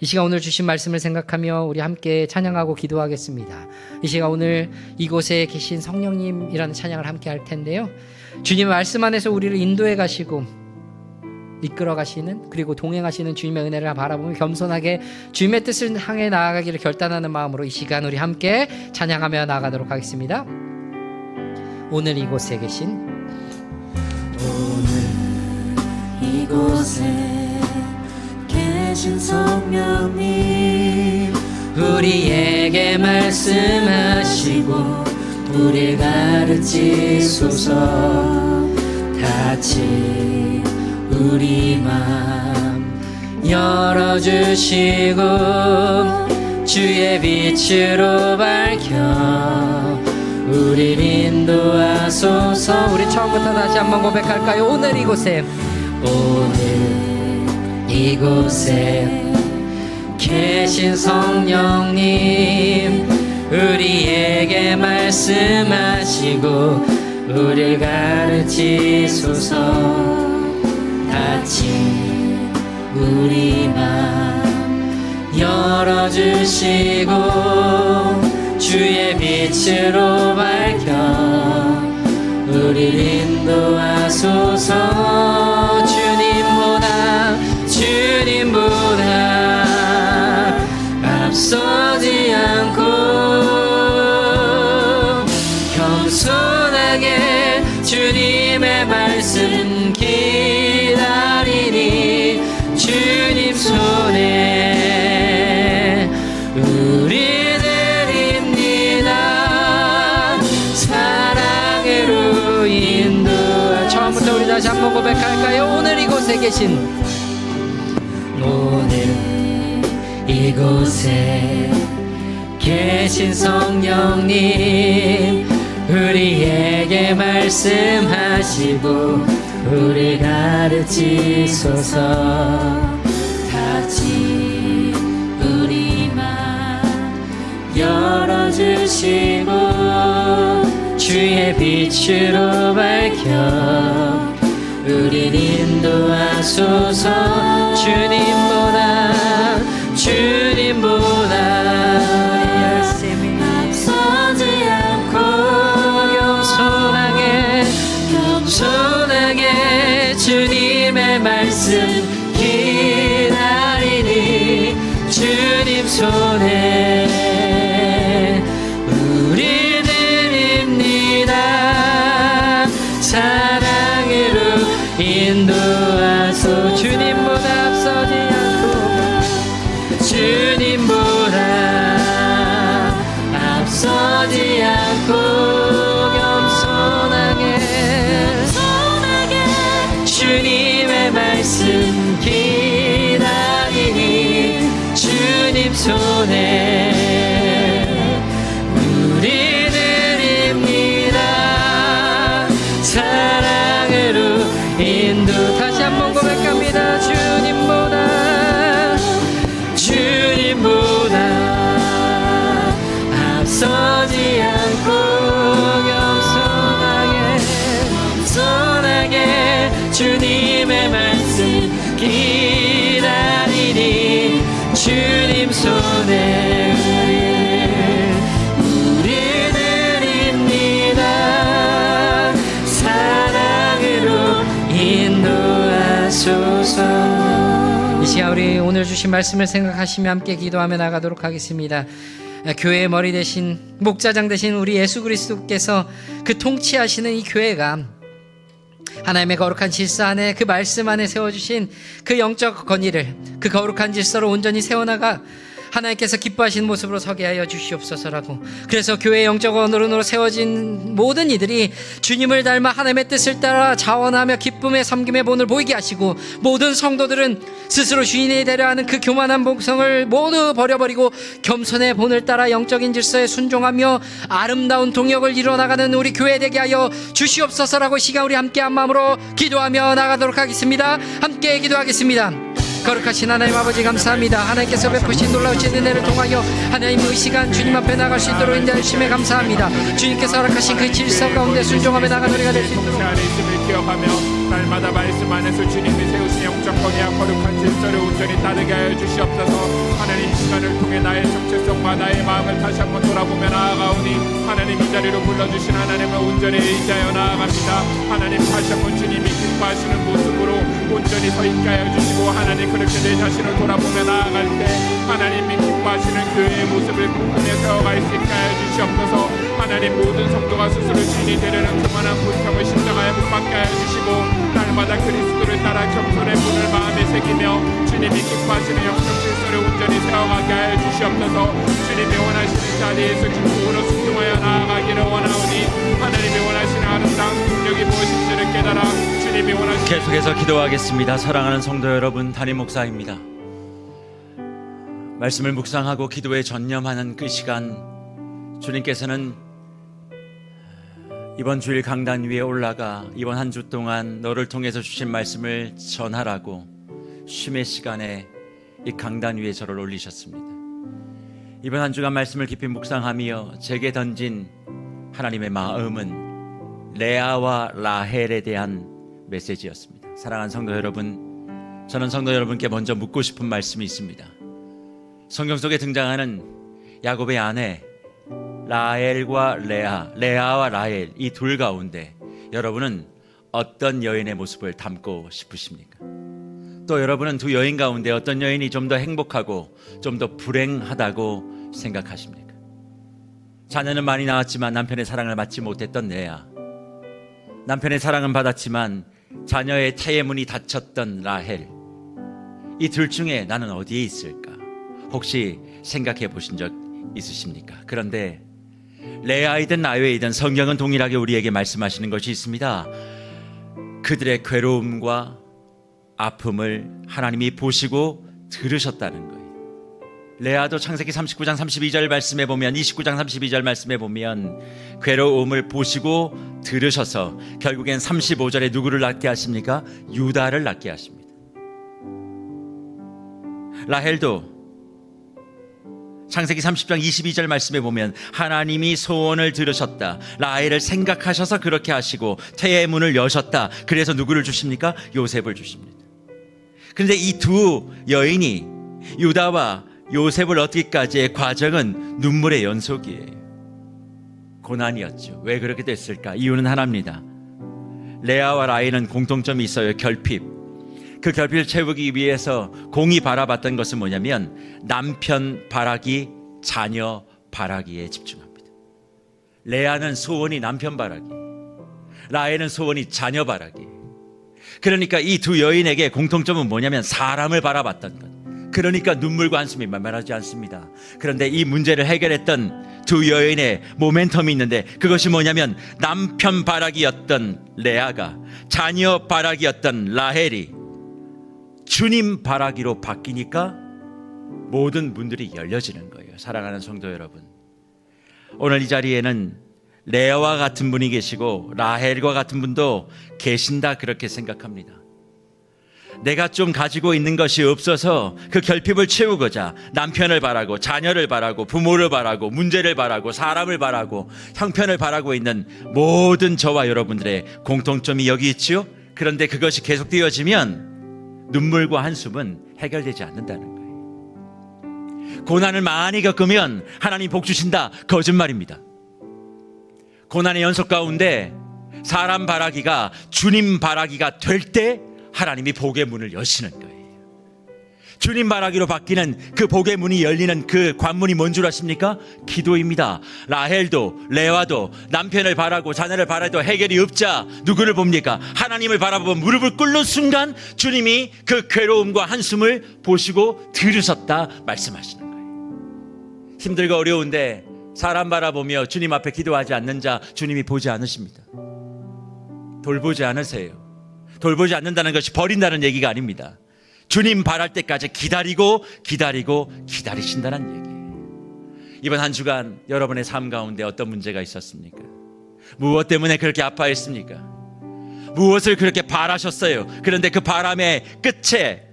이 시간 오늘 주신 말씀을 생각하며 우리 함께 찬양하고 기도하겠습니다. 이 시간 오늘 이곳에 계신 성령님이라는 찬양을 함께 할 텐데요, 주님의 말씀 안에서 우리를 인도해 가시고 이끌어 가시는, 그리고 동행하시는 주님의 은혜를 바라보며 겸손하게 주님의 뜻을 향해 나아가기를 결단하는 마음으로 이 시간 우리 함께 찬양하며 나아가도록 하겠습니다. 오늘 이곳에 계신, 오늘 이곳에 계신 성령님, 우리에게 말씀하시고 우리 가르치소서. 같이 우리 맘 열어주시고 주의 빛으로 밝혀 우리를 인도하소서. 우리 처음부터 다시 한번 고백할까요? 오늘 이곳에, 오늘 이곳에 계신 성령님, 우리에게 말씀하시고 우리를 가르치소서. 같이 우리 맘 열어주시고 주의 빛으로 밝혀 우리를 인도하소서. 주님보다 앞서지 않고 겸손하게 주님의 말씀 기다리니 주님 손에 우리 드립니다. 사랑으로 인도하. 처음부터 우리 다시 한번 고백할까요? 오늘 이곳에 계신, 오늘 이곳에 계신 성령님, 우리에게 말씀하시고 우리 가르치소서. 같이 우리 맘 열어주시고 주의 빛으로 밝혀 우리를 인도하소서. 주님보다 열심히 앞서지 않고 겸손하게 주님의 말씀 기다리니 주님 손에 우리 드립니다. 사랑으로 인도하소. 주님보다 앞서지 않고, 주님보다 앞서지 않고 겸손하게 주님의 말씀 기다리니 주님 손에 우리 드립니다. 사랑으로 인도. 다시 한번 고백합니다. 주님보다 앞서지 않고 겸손하게 주님의 말씀 기다리니 주님 손에 우리 드립니다. 사랑으로 인도하소서. 이 시간 우리 오늘 주신 말씀을 생각하시며 함께 기도하며 나가도록 하겠습니다. 교회의 머리 대신, 목자장 대신 우리 예수 그리스도께서 그 통치하시는 이 교회가 하나님의 거룩한 질서 안에, 그 말씀 안에 세워주신 그 영적 건의를, 그 거룩한 질서로 온전히 세워나가 하나님께서 기뻐하시는 모습으로 서게 하여 주시옵소서라고. 그래서 교회의 영적 언어론으로 세워진 모든 이들이 주님을 닮아 하나님의 뜻을 따라 자원하며 기쁨의 섬김의 본을 보이게 하시고, 모든 성도들은 스스로 주인이 되려 하는 그 교만한 복성을 모두 버려버리고 겸손의 본을 따라 영적인 질서에 순종하며 아름다운 동역을 이루어나가는 우리 교회 되게 하여 주시옵소서라고 시간 우리 함께 한 마음으로 기도하며 나가도록 하겠습니다. 함께 기도하겠습니다. 거룩하신 하나님 아버지 감사합니다. 하나님께서 베푸신 놀라우신 은혜를 통하여 하나님 이 시간 주님 앞에 나갈 수 있도록 인도하심에 감사합니다. 주님께서 허락하신 그 질서 가운데 순종하며 나가는 우리가 될 수 있도록 안에 있음을 기억하며 날마다 말씀 안에서 주님이 세우신 영적 권위와 거룩한 질서를 온전히 따르게 하여 주시옵소서. 하나님 이 시간을 통해 나의 정체성과 나의 마음을 다시 한번 돌아보며 나아가오니 하나님 이 자리로 불러주신 하나님의 온전히 의지하여 나아갑니다. 하나님 다시 한번 주님이 기뻐하시는 모습으로 온전히 서 있게 하여 주시고 하나님 그렇게 내 자신을 돌아보며 나아갈 때 하나님이 기뻐하시는 교회의 모습을 꿈꾸며 세워갈 수 있게 하여 주시옵소서. 하나님 모든 성도가 스스로 주인이 되려는 그만한 고통을 십자가에 못 박게 하여 주시고 날마다 그리스도를 따라 겸손의 분을 마음에 새기며 주님이 기뻐하시는 영적 질서를 온전히 세워가게 하여 주시옵소서. 주님이 원하시는 자리에서 기쁨으로 순종하여 나아가기를 원하오니 하나님이 원하시는 아름다운 능력이 무엇인지를 깨달아 주님이 원하시는 계속해서 기도하겠습니다. 사랑하는 성도 여러분, 담임 목사입니다. 말씀을 묵상하고 기도에 전념하는 그 시간, 주님께서는 이번 주일 강단 위에 올라가 이번 한 주 동안 너를 통해서 주신 말씀을 전하라고 쉼의 시간에 이 강단 위에 저를 올리셨습니다. 이번 한 주간 말씀을 깊이 묵상하며 제게 던진 하나님의 마음은 레아와 라헬에 대한 메시지였습니다. 사랑하는 성도 여러분, 저는 성도 여러분께 먼저 묻고 싶은 말씀이 있습니다. 성경 속에 등장하는 야곱의 아내 라헬과 레아와 라헬, 이 둘 가운데 여러분은 어떤 여인의 모습을 담고 싶으십니까? 또 여러분은 두 여인 가운데 어떤 여인이 좀 더 행복하고 좀 더 불행하다고 생각하십니까? 자녀는 많이 낳았지만 남편의 사랑을 받지 못했던 레아, 남편의 사랑은 받았지만 자녀의 태의 문이 닫혔던 라헬, 이 둘 중에 나는 어디에 있을까? 혹시 생각해 보신 적 있으십니까? 그런데 레아이든 라헬이든 성경은 동일하게 우리에게 말씀하시는 것이 있습니다. 그들의 괴로움과 아픔을 하나님이 보시고 들으셨다는 거예요. 레아도 창세기 39장 32절 말씀에 보면, 29장 32절 말씀에 보면 괴로움을 보시고 들으셔서 결국엔 35절에 누구를 낳게 하십니까? 유다를 낳게 하십니다. 라헬도 창세기 30장 22절 말씀에 보면 하나님이 소원을 들으셨다, 라헬을 생각하셔서 그렇게 하시고 태의 문을 여셨다. 그래서 누구를 주십니까? 요셉을 주십니다. 그런데 이 두 여인이 유다와 요셉을 얻기까지의 과정은 눈물의 연속이에요. 고난이었죠. 왜 그렇게 됐을까? 이유는 하나입니다. 레아와 라헬은 공통점이 있어요. 결핍. 그 결핍을 채우기 위해서 공이 바라봤던 것은 뭐냐면 남편 바라기, 자녀 바라기에 집중합니다. 레아는 소원이 남편 바라기, 라헬은 소원이 자녀 바라기. 그러니까 이 두 여인에게 공통점은 뭐냐면 사람을 바라봤던 것. 그러니까 눈물과 한숨이 만만하지 않습니다. 그런데 이 문제를 해결했던 두 여인의 모멘텀이 있는데 그것이 뭐냐면 남편 바라기였던 레아가 자녀 바라기였던 라헬이 주님 바라기로 바뀌니까 모든 문들이 열려지는 거예요. 사랑하는 성도 여러분, 오늘 이 자리에는 레아와 같은 분이 계시고 라헬과 같은 분도 계신다, 그렇게 생각합니다. 내가 좀 가지고 있는 것이 없어서 그 결핍을 채우고자 남편을 바라고 자녀를 바라고 부모를 바라고 문제를 바라고 사람을 바라고 형편을 바라고 있는 모든 저와 여러분들의 공통점이 여기 있죠. 그런데 그것이 계속되어지면 눈물과 한숨은 해결되지 않는다는 거예요. 고난을 많이 겪으면 하나님 복 주신다, 거짓말입니다. 고난의 연속 가운데 사람 바라기가 주님 바라기가 될 때 하나님이 복의 문을 여시는 거예요. 주님 바라기로 바뀌는 그 복의 문이 열리는 그 관문이 뭔 줄 아십니까? 기도입니다. 라헬도 레아도 남편을 바라고 자녀를 바라도 해결이 없자 누구를 봅니까? 하나님을 바라보고 무릎을 꿇는 순간 주님이 그 괴로움과 한숨을 보시고 들으셨다 말씀하시는 거예요. 힘들고 어려운데 사람 바라보며 주님 앞에 기도하지 않는 자 주님이 보지 않으십니다. 돌보지 않으세요. 돌보지 않는다는 것이 버린다는 얘기가 아닙니다. 주님 바랄 때까지 기다리신다는 얘기예요. 이번 한 주간 여러분의 삶 가운데 어떤 문제가 있었습니까? 무엇 때문에 그렇게 아파했습니까? 무엇을 그렇게 바라셨어요? 그런데 그 바람의 끝에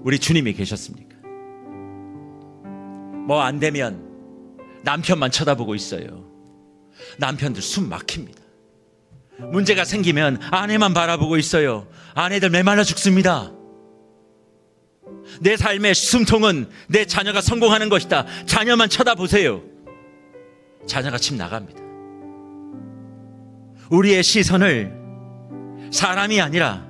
우리 주님이 계셨습니까? 뭐 안 되면 남편만 쳐다보고 있어요. 남편들 숨 막힙니다. 문제가 생기면 아내만 바라보고 있어요. 아내들 메말라 죽습니다. 내 삶의 숨통은 내 자녀가 성공하는 것이다. 자녀만 쳐다보세요. 자녀가 집 나갑니다. 우리의 시선을 사람이 아니라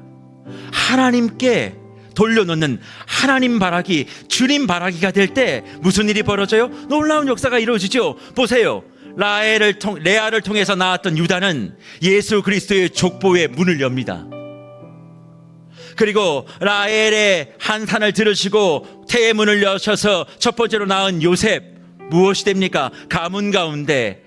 하나님께 돌려놓는 하나님 바라기, 주님 바라기가 될 때 무슨 일이 벌어져요? 놀라운 역사가 이루어지죠. 보세요. 레아를 통해서 나왔던 유다는 예수 그리스도의 족보의 문을 엽니다. 그리고 라헬의 한탄을 들으시고 태의 문을 여셔서 첫 번째로 낳은 요셉, 무엇이 됩니까? 가문 가운데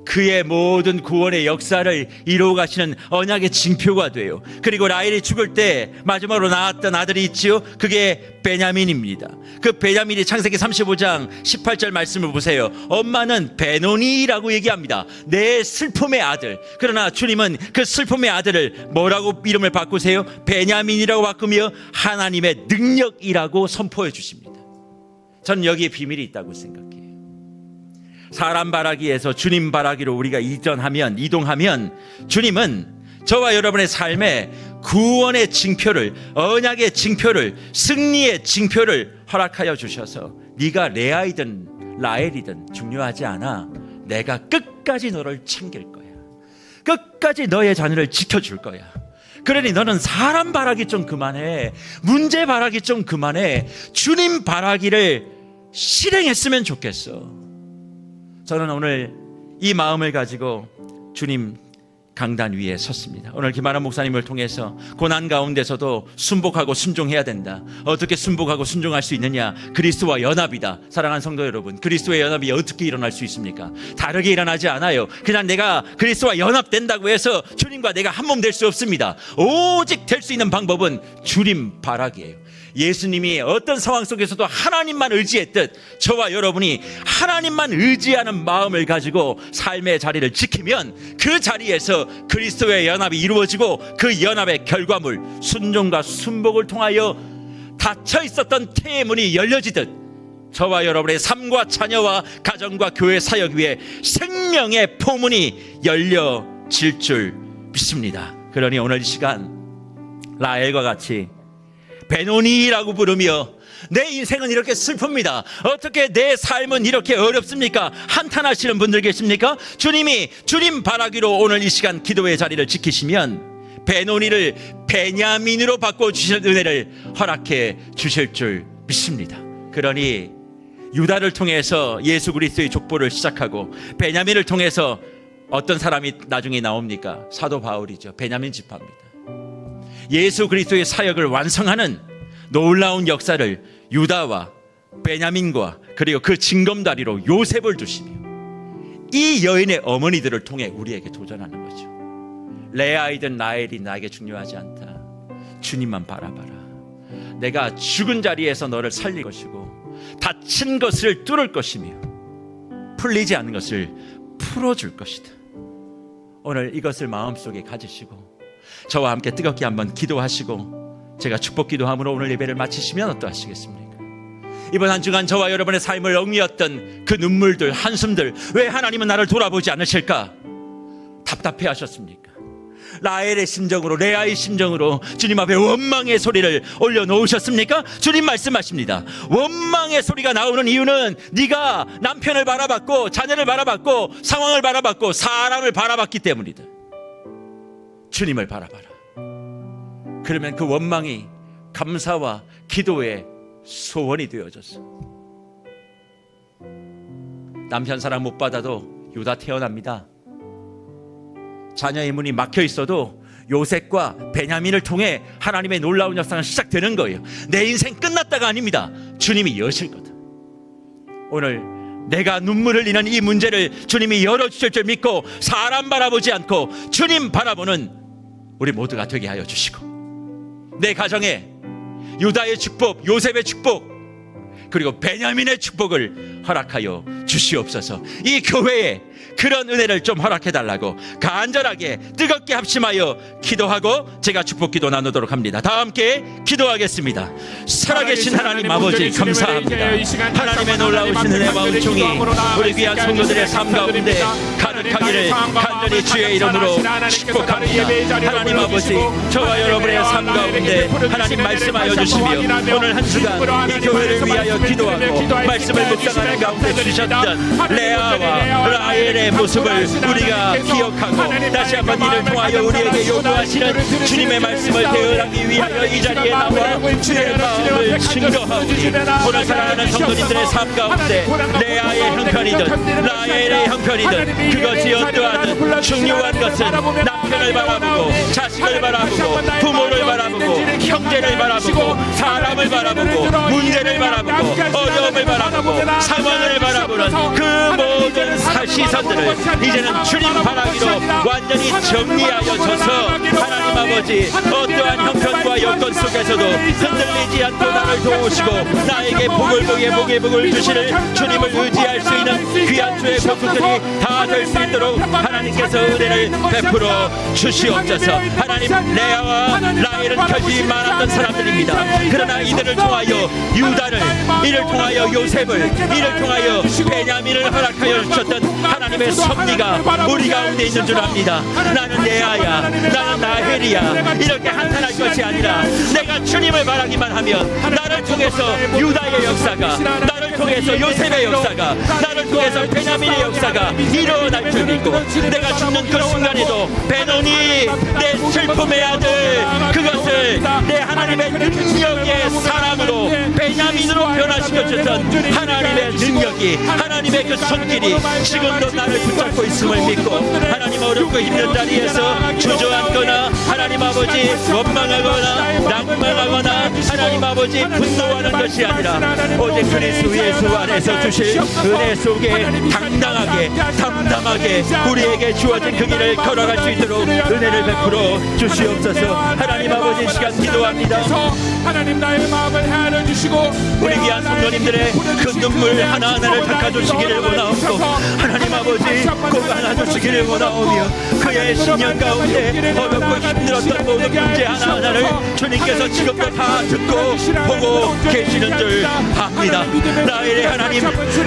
그의 모든 구원의 역사를 이루어 가시는 언약의 징표가 돼요. 그리고 라헬이 죽을 때 마지막으로 낳았던 아들이 있지요. 그게 베냐민입니다. 그 베냐민이 창세기 35장 18절 말씀을 보세요. 엄마는 베노니라고 얘기합니다. 내 슬픔의 아들. 그러나 주님은 그 슬픔의 아들을 뭐라고 이름을 바꾸세요? 베냐민이라고 바꾸며 하나님의 능력이라고 선포해 주십니다. 저는 여기에 비밀이 있다고 생각해요. 사람 바라기에서 주님 바라기로 우리가 이동하면 주님은 저와 여러분의 삶에 구원의 징표를, 언약의 징표를, 승리의 징표를 허락하여 주셔서 네가 레아이든 라헬이든 중요하지 않아. 내가 끝까지 너를 챙길 거야. 끝까지 너의 자녀를 지켜줄 거야. 그러니 너는 사람 바라기 좀 그만해. 문제 바라기 좀 그만해. 주님 바라기를 실행했으면 좋겠어. 저는 오늘 이 마음을 가지고 주님 강단 위에 섰습니다. 오늘 김아람 목사님을 통해서 고난 가운데서도 순복하고 순종해야 된다. 어떻게 순복하고 순종할 수 있느냐? 그리스도와 연합이다. 사랑하는 성도 여러분, 그리스도의 연합이 어떻게 일어날 수 있습니까? 다르게 일어나지 않아요. 그냥 내가 그리스도와 연합된다고 해서 주님과 내가 한 몸 될 수 없습니다. 오직 될 수 있는 방법은 주님 바라기예요. 예수님이 어떤 상황 속에서도 하나님만 의지했듯 저와 여러분이 하나님만 의지하는 마음을 가지고 삶의 자리를 지키면 그 자리에서 그리스도의 연합이 이루어지고 그 연합의 결과물 순종과 순복을 통하여 닫혀 있었던 태의 문이 열려지듯 저와 여러분의 삶과 자녀와 가정과 교회 사역 위에 생명의 포문이 열려질 줄 믿습니다. 그러니 오늘 이 시간 라헬과 같이 베노니라고 부르며 내 인생은 이렇게 슬픕니다. 어떻게 내 삶은 이렇게 어렵습니까? 한탄하시는 분들 계십니까? 주님이 주님 바라기로 오늘 이 시간 기도의 자리를 지키시면 베노니를 베냐민으로 바꿔주실 은혜를 허락해 주실 줄 믿습니다. 그러니 유다를 통해서 예수 그리스도의 족보를 시작하고 베냐민을 통해서 어떤 사람이 나중에 나옵니까? 사도 바울이죠. 베냐민 지파입니다. 예수 그리스도의 사역을 완성하는 놀라운 역사를 유다와 베냐민과 그리고 그 징검다리로 요셉을 두시며 이 여인의 어머니들을 통해 우리에게 도전하는 거죠. 레아이든 라헬이 나에게 중요하지 않다. 주님만 바라봐라. 내가 죽은 자리에서 너를 살릴 것이고 닫힌 것을 뚫을 것이며 풀리지 않는 것을 풀어줄 것이다. 오늘 이것을 마음속에 가지시고 저와 함께 뜨겁게 한번 기도하시고 제가 축복 기도함으로 오늘 예배를 마치시면 어떠하시겠습니까? 이번 한 주간 저와 여러분의 삶을 얽매였던 그 눈물들, 한숨들, 왜 하나님은 나를 돌아보지 않으실까? 답답해 하셨습니까? 라헬의 심정으로, 레아의 심정으로 주님 앞에 원망의 소리를 올려놓으셨습니까? 주님 말씀하십니다. 원망의 소리가 나오는 이유는 네가 남편을 바라봤고 자녀를 바라봤고 상황을 바라봤고 사람을 바라봤기 때문이다. 주님을 바라봐라. 그러면 그 원망이 감사와 기도의 소원이 되어졌어. 남편 사랑 못 받아도 유다 태어납니다. 자녀의 문이 막혀 있어도 요셉과 베냐민을 통해 하나님의 놀라운 역사가 시작되는 거예요. 내 인생 끝났다가 아닙니다. 주님이 여실 거다. 오늘 내가 눈물 흘리는 이 문제를 주님이 열어주실 줄 믿고 사람 바라보지 않고 주님 바라보는 우리 모두가 되게 하여 주시고 내 가정에 유다의 축복, 요셉의 축복 그리고 베냐민의 축복을 허락하여 주시옵소서. 이 교회에 그런 은혜를 좀 허락해달라고 간절하게 뜨겁게 합심하여 기도하고 제가 축복기도 나누도록 합니다. 다 함께 기도하겠습니다. 살아계신 하나님 아버지 감사합니다. 하나님의 놀라우신 은혜와 은총이 우리 귀한 성도들의 삶 가운데 가득하기를 간절히 주의 이름으로 축복합니다. 하나님 아버지, 저와 여러분의 삶 가운데 하나님 말씀하여 주시며 오늘 한 주간 이 교회를 위하여 기도하고 말씀을 묵상하는 가운데 주셨던 레아와 라헬의 모습을 우리가 기억하고 다시 한번 이를 통하여 우리에게 요구하시는 주님의 말씀을 대언하기 위하여 이 자리에 나와 주의 마음을 증거하오니 오늘 사랑하는 성도님들의 삶 가운데 레아의 형편이든 라헬의 형편이든 그것이 어떠하든 중요한 것은 남편을 바라보고 자식을 바라보고 부모를 바라보고 형제를 바라보고 사람을 바라보고 문제를 바라보고 어려움을 바라보고 상황을 바라보는 그 모든 시선들을 이제는 주님 바라기로 완전히 정리하여져서 하나님 아버지 어떠한 형편과 여건 속에서도 흔들리지 않고 나를 도우시고 나에게 복을 복에 주시는 주님을 의지할 수 있는 귀한 주의 복들이 다 될 수 있도록 하나님께서 은혜를 베풀어 주시옵소서. 하나님, 레아와 라헬은 결핍이 많았던 사람들입니다. 그러나 이들을 통하여 유다를, 이를 통하여 요셉을, 이를 통하여 베냐민을 허락하여 주셨던 하나님의 섭리가 우리 가운데 있는 줄 압니다. 나는 레아야, 나는 라헬이야, 이렇게 한탄할 것이 아니라 내가 주님을 바라기만 하면 나를 통해서 유다의 역사가, 나를 통해서 요셉의 역사가, 나를 통해서 베냐민의 역사가 일어날 줄 믿고 내가 죽는 그 순간에도 베노니 내 슬픔의 아들 그것을 내 하나님의 능력의 사랑으로 베냐민으로 변화시켜 주셨던 하나님의 능력이, 하나님의 그 손길이 지금도 나를 붙잡고 있음을 믿고 하나님 어렵고 힘든 자리에서 주저앉거나 하나님 아버지 원망하거나 낭망하거나 하나님 아버지 분노하는 것이 아니라 오직 그리스도 예수 안에서 주실 은혜 속에 당당하게 담담하게 우리에게 주어진 그 길을 걸어갈 수 있도록 은혜를 베풀어 주시옵소서. 하나님 아버지, 시간 기도합니다. 하나님 나의 마음을 헤아려 주시고 우리 귀한 성도님들의 그 눈물 하나하나를 닦아주시기를 원하옵고 하나님 아버지 꼭 안아주시기를 원하오며 그의 신년 가운데 어렵고 힘들었던 모든 문제 하나하나를 주님께서 지금도 다 듣고 보고 계시는 줄 압니다. 라헬의 하나님,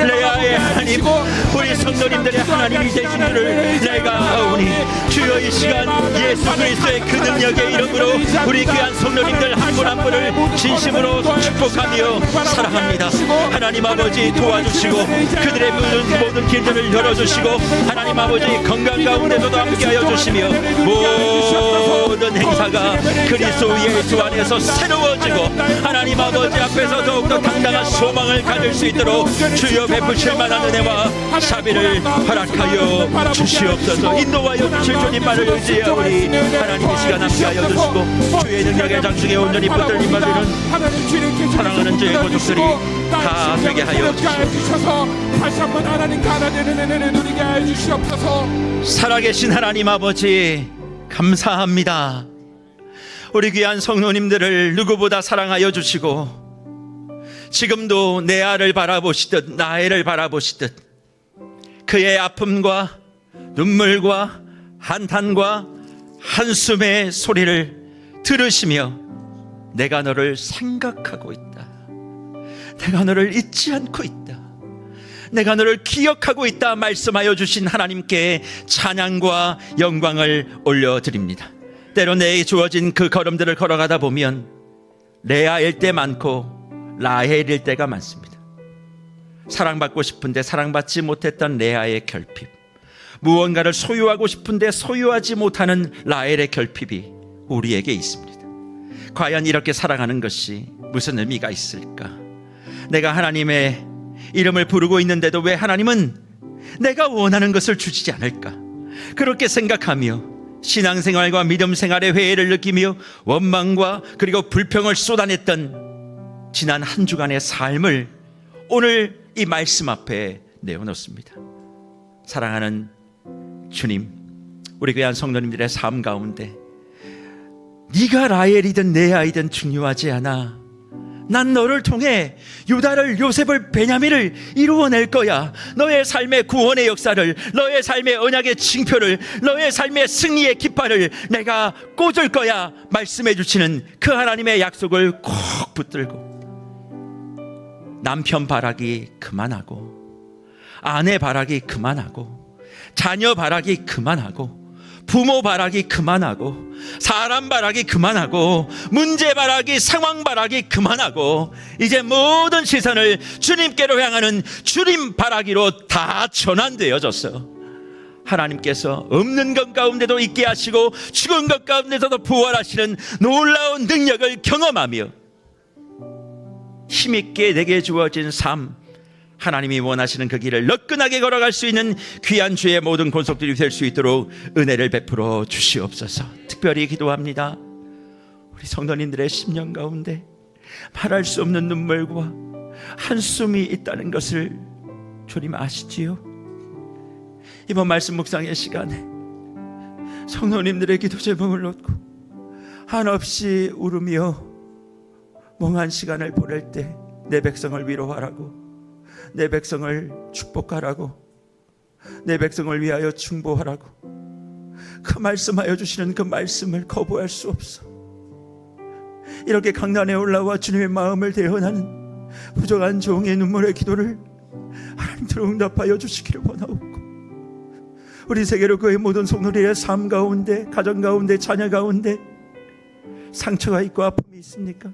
레아의 하나님, 우리 성도님들의 하나님이 되신 줄을 내가 아오니 주여 이 시간 예수 그리스도의 그 능력의 이름으로 우리 귀한 성도님들 한 분 한 분을 진심으로 축복하며 사랑합니다. 하나님 아버지 도와주시고 그들의 모든 길들을 열어주시고 하나님 아버지 건강 가운데서도 함께하여 주시며 모든 행사가 그리스도 예수 안에서 새로워지고 하나님 아버지 앞에서 더욱더 당당한 소망을 가질 수 있도록 주여 베푸실 만한 은혜와 자비를 허락하여 주시옵소서. 인도하여 주실 주님만을 의지하오니 하나님 이 시간 함께하여 주시고 주의 능력의 장중에 온전히 붙들림 받으는 사랑하는 주의 고족들이 다 되게 하여 주시옵소서. 다시 한번 하나님께 하나님의 은혜를 누리게 하여 주시옵소서. 살아계신 하나님 아버지 감사합니다. 우리 귀한 성도님들을 누구보다 사랑하여 주시고 지금도 레아를 바라보시듯 라헬을 바라보시듯 그의 아픔과 눈물과 한탄과 한숨의 소리를 들으시며 내가 너를 생각하고 있다, 내가 너를 잊지 않고 있다, 내가 너를 기억하고 있다 말씀하여 주신 하나님께 찬양과 영광을 올려드립니다. 때로 내게 주어진 그 걸음들을 걸어가다 보면 레아일 때 많고 라헬일 때가 많습니다. 사랑받고 싶은데 사랑받지 못했던 레아의 결핍, 무언가를 소유하고 싶은데 소유하지 못하는 라헬의 결핍이 우리에게 있습니다. 과연 이렇게 살아가는 것이 무슨 의미가 있을까? 내가 하나님의 이름을 부르고 있는데도 왜 하나님은 내가 원하는 것을 주시지 않을까? 그렇게 생각하며 신앙생활과 믿음생활의 회의를 느끼며 원망과 그리고 불평을 쏟아냈던 지난 한 주간의 삶을 오늘 이 말씀 앞에 내어놓습니다. 사랑하는 주님, 우리 귀한 성도님들의 삶 가운데 네가 라헬이든 레아이든 중요하지 않아. 난 너를 통해 유다를, 요셉을, 베냐민을 이루어낼 거야. 너의 삶의 구원의 역사를, 너의 삶의 언약의 징표를, 너의 삶의 승리의 깃발을 내가 꽂을 거야 말씀해 주시는 그 하나님의 약속을 꼭 붙들고 남편 바라기 그만하고, 아내 바라기 그만하고, 자녀 바라기 그만하고, 부모 바라기 그만하고, 사람 바라기 그만하고, 문제 바라기, 상황 바라기 그만하고, 이제 모든 시선을 주님께로 향하는 주님 바라기로 다 전환되어졌어. 하나님께서 없는 것 가운데도 있게 하시고 죽은 것 가운데서도 부활하시는 놀라운 능력을 경험하며 힘있게 내게 주어진 삶, 하나님이 원하시는 그 길을 너끈하게 걸어갈 수 있는 귀한 주의 모든 권속들이 될 수 있도록 은혜를 베풀어 주시옵소서. 특별히 기도합니다. 우리 성도님들의 심령 가운데 말할 수 없는 눈물과 한숨이 있다는 것을 주님 아시지요? 이번 말씀 묵상의 시간에 성도님들의 기도 제목을 놓고 한없이 울으며 멍한 시간을 보낼 때 내 백성을 위로하라고, 내 백성을 축복하라고, 내 백성을 위하여 중보하라고 그 말씀하여 주시는 그 말씀을 거부할 수 없어. 이렇게 강단에 올라와 주님의 마음을 대언하는 부족한 종의 눈물의 기도를 하나님께로 응답하여 주시기를 원하옵고, 우리 세계로 그의 모든 성도들의 삶 가운데, 가정 가운데, 자녀 가운데 상처가 있고 아픔이 있습니까?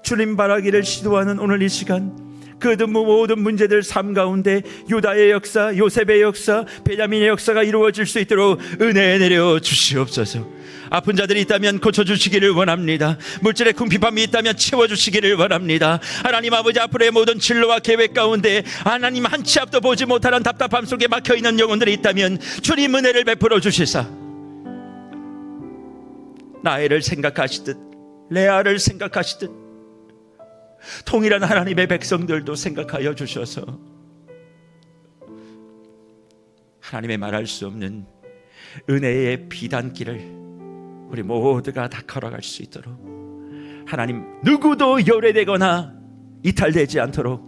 주님 바라기를 시도하는 오늘 이 시간, 그 모든 문제들 삶 가운데 유다의 역사, 요셉의 역사, 베냐민의 역사가 이루어질 수 있도록 은혜 내려 주시옵소서. 아픈 자들이 있다면 고쳐주시기를 원합니다. 물질의 궁핍함이 있다면 채워주시기를 원합니다. 하나님 아버지, 앞으로의 모든 진로와 계획 가운데 하나님 한 치 앞도 보지 못하는 답답함 속에 막혀있는 영혼들이 있다면 주님 은혜를 베풀어 주시사 나혜를 생각하시듯, 레아를 생각하시듯 통일한 하나님의 백성들도 생각하여 주셔서 하나님의 말할 수 없는 은혜의 비단길을 우리 모두가 다 걸어갈 수 있도록 하나님 누구도 열애되거나 이탈되지 않도록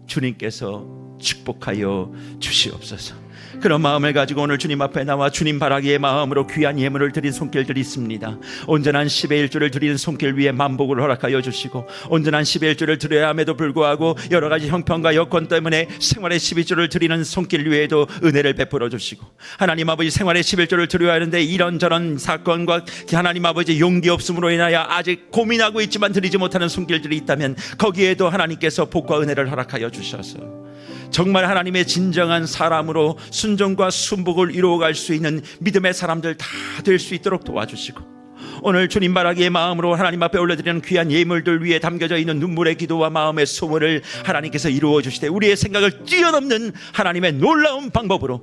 주님께서 축복하여 주시옵소서. 그런 마음을 가지고 오늘 주님 앞에 나와 주님 바라기의 마음으로 귀한 예물을 드린 손길들이 있습니다. 온전한 10의 1조를 드리는 손길 위에 만복을 허락하여 주시고, 온전한 10의 1조를 드려야 함에도 불구하고 여러 가지 형편과 여건 때문에 생활의 12조를 드리는 손길 위에도 은혜를 베풀어 주시고, 하나님 아버지 생활의 11조를 드려야 하는데 이런저런 사건과 하나님 아버지 용기 없음으로 인하여 아직 고민하고 있지만 드리지 못하는 손길들이 있다면 거기에도 하나님께서 복과 은혜를 허락하여 주셔서 정말 하나님의 진정한 사람으로 순종과 순복을 이루어갈 수 있는 믿음의 사람들 다 될 수 있도록 도와주시고, 오늘 주님 바라기의 마음으로 하나님 앞에 올려드리는 귀한 예물들 위에 담겨져 있는 눈물의 기도와 마음의 소원을 하나님께서 이루어 주시되 우리의 생각을 뛰어넘는 하나님의 놀라운 방법으로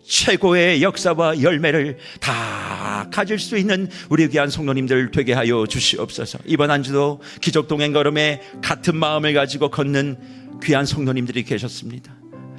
최고의 역사와 열매를 다 가질 수 있는 우리 귀한 성도님들 되게 하여 주시옵소서. 이번 한 주도 기적 동행 걸음에 같은 마음을 가지고 걷는 귀한 성도님들이 계셨습니다.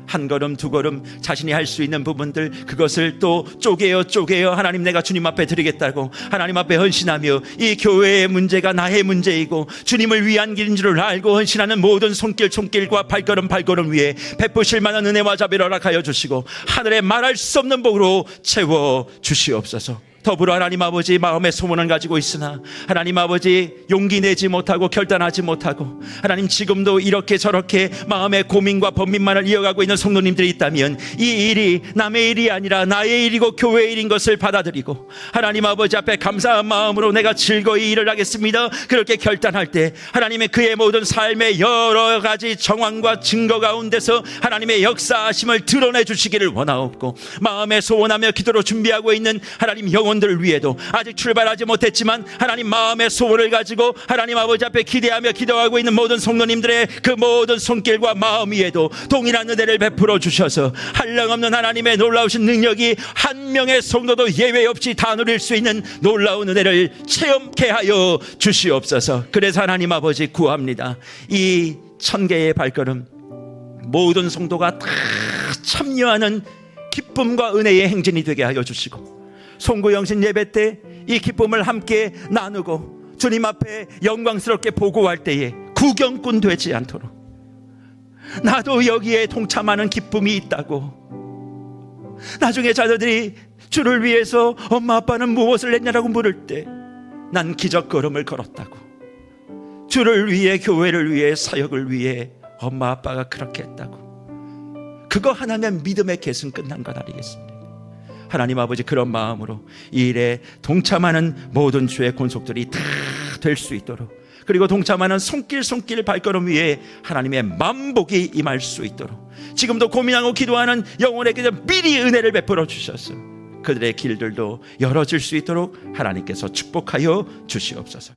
한 걸음 두 걸음 자신이 할 수 있는 부분들, 그것을 또 쪼개어 하나님 내가 주님 앞에 드리겠다고 하나님 앞에 헌신하며 이 교회의 문제가 나의 문제이고 주님을 위한 길인 줄 알고 헌신하는 모든 손길과 발걸음 위에 베푸실 만한 은혜와 자비를 허락하여 주시고 하늘에 말할 수 없는 복으로 채워 주시옵소서. 더불어 하나님 아버지 마음의 소원을 가지고 있으나 하나님 아버지 용기 내지 못하고 결단하지 못하고 하나님 지금도 이렇게 저렇게 마음의 고민과 번민만을 이어가고 있는 성도님들이 있다면 이 일이 남의 일이 아니라 나의 일이고 교회의 일인 것을 받아들이고 하나님 아버지 앞에 감사한 마음으로 내가 즐거이 일을 하겠습니다, 그렇게 결단할 때 하나님의 그의 모든 삶의 여러 가지 정황과 증거 가운데서 하나님의 역사하심을 드러내 주시기를 원하옵고, 마음에 소원하며 기도로 준비하고 있는 하나님 영혼들 위에도 아직 출발하지 못했지만 하나님 마음의 소원을 가지고 하나님 아버지 앞에 기대하며 기도하고 있는 모든 성도님들의 그 모든 손길과 마음 위에도 동일한 은혜를 베풀어 주셔서 한량없는 하나님의 놀라우신 능력이 한 명의 성도도 예외 없이 다 누릴 수 있는 놀라운 은혜를 체험케 하여 주시옵소서. 그래서 하나님 아버지 구합니다. 이 1000개의 발걸음 모든 성도가 다 참여하는 기쁨과 은혜의 행진이 되게 하여 주시고, 송구영신 예배 때 이 기쁨을 함께 나누고 주님 앞에 영광스럽게 보고할 때에 구경꾼 되지 않도록, 나도 여기에 동참하는 기쁨이 있다고, 나중에 자녀들이 주를 위해서 엄마 아빠는 무엇을 했냐라고 물을 때 난 기적걸음을 걸었다고, 주를 위해, 교회를 위해, 사역을 위해 엄마 아빠가 그렇게 했다고, 그거 하나면 믿음의 계승 끝난 것 아니겠습니까? 하나님 아버지, 그런 마음으로 이 일에 동참하는 모든 주의 권속들이 다 될 수 있도록, 그리고 동참하는 손길 발걸음 위에 하나님의 만복이 임할 수 있도록, 지금도 고민하고 기도하는 영혼에게 미리 은혜를 베풀어 주셔서 그들의 길들도 열어질 수 있도록 하나님께서 축복하여 주시옵소서.